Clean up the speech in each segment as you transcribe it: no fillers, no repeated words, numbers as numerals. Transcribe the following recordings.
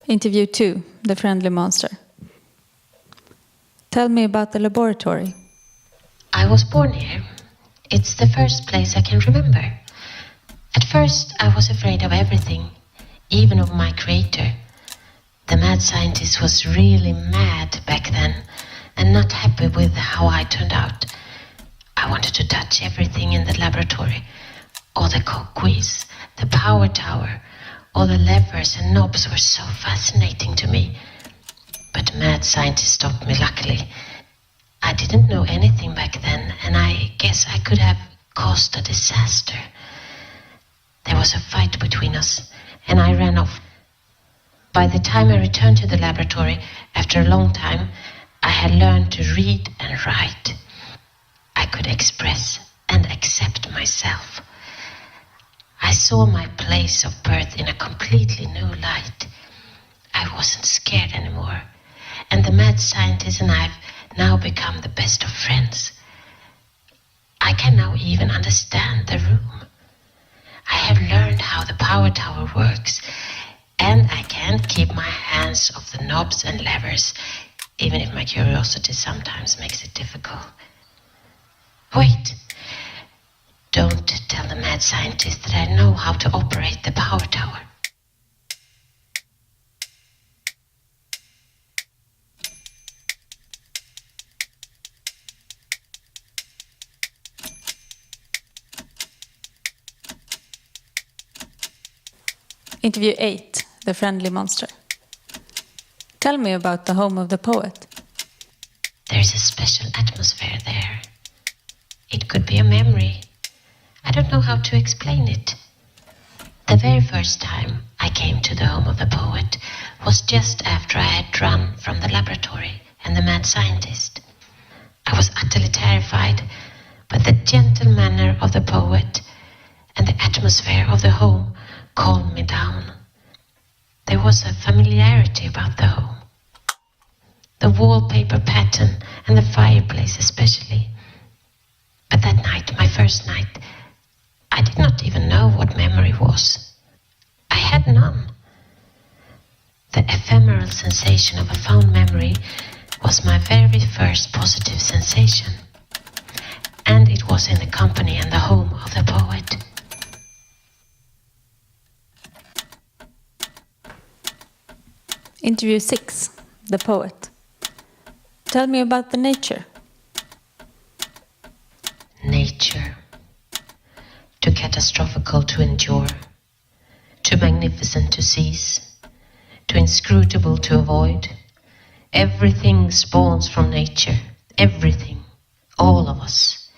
Interview 2, The Friendly Monster. Tell me about the laboratory. I was born here. It's the first place I can remember. At first, I was afraid of everything, even of my creator. The mad scientist was really mad back then, and not happy with how I turned out. I wanted to touch everything in the laboratory. All the cogwheels, the power tower, all the levers and knobs were so fascinating to me. But mad scientist stopped me, luckily. I didn't know anything back then, and I guess I could have caused a disaster. There was a fight between us, and I ran off. By the time I returned to the laboratory, after a long time, I had learned to read and write. I could express and accept myself. I saw my place of birth in a completely new light. I wasn't scared anymore, and the mad scientist and I've now become the best of friends. I can now even understand the room. I have learned how the power tower works, and I can't keep my hands off the knobs and levers, even if my curiosity sometimes makes it difficult. Wait! Don't tell the mad scientist that I know how to operate the power tower. Interview 8, The Friendly Monster. Tell me about the home of the poet. There's a special atmosphere there. It could be a memory. I don't know how to explain it. The very first time I came to the home of the poet was just after I had run from the laboratory and the mad scientist. I was utterly terrified, but the gentle manner of the poet and the atmosphere of the home calmed me down. There was a familiarity about the home. The wallpaper pattern and the fireplace especially. But that night, my first night, I did not even know what memory was. I had none. The ephemeral sensation of a fond memory was my very first positive sensation. And it was in the company and the home of the poet. Interview 6, The Poet. Tell me about the nature. Nature. Too catastrophical to endure, too magnificent to seize, too inscrutable to avoid. Everything spawns from nature, everything, all of us.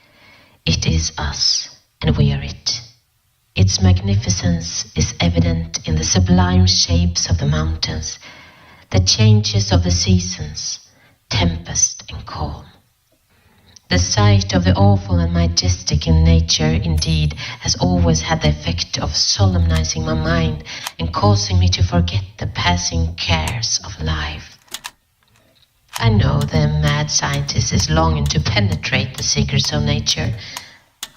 It is us, and we are it. Its magnificence is evident in the sublime shapes of the mountains, the changes of the seasons, tempest and calm. The sight of the awful and majestic in nature, indeed, has always had the effect of solemnizing my mind and causing me to forget the passing cares of life. I know the mad scientist is longing to penetrate the secrets of nature.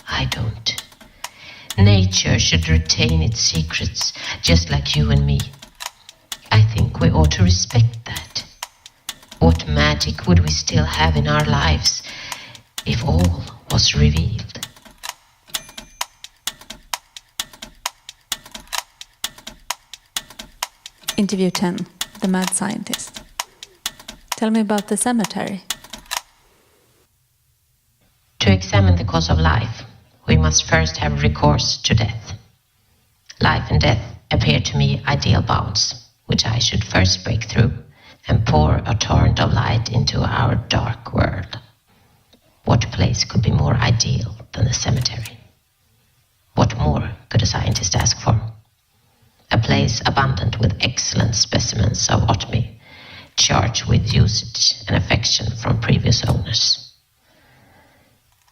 I don't. Nature should retain its secrets, just like you and me. I think we ought to respect that. What magic would we still have in our lives if all was revealed? Interview 10, The Mad Scientist. Tell me about the cemetery. To examine the cause of life, we must first have recourse to death. Life and death appear to me ideal bounds, which I should first break through and pour a torrent of light into our dark world. What place could be more ideal than the cemetery? What more could a scientist ask for? A place abundant with excellent specimens of O.T.M.I, charged with usage and affection from previous owners.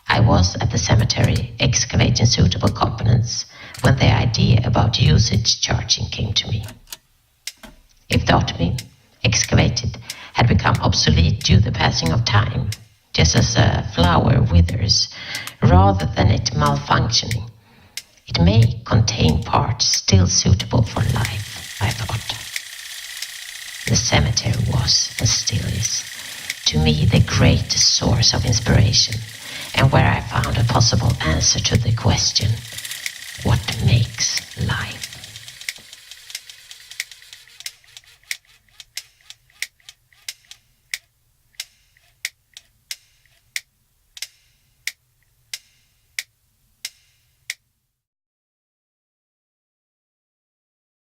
I was at the cemetery excavating suitable components when the idea about usage charging came to me. If the O.T.M.I excavated had become obsolete due to the passing of time, just as a flower withers, rather than it malfunctioning, it may contain parts still suitable for life, I thought. The cemetery was, and still is, to me the greatest source of inspiration, and where I found a possible answer to the question, what makes life?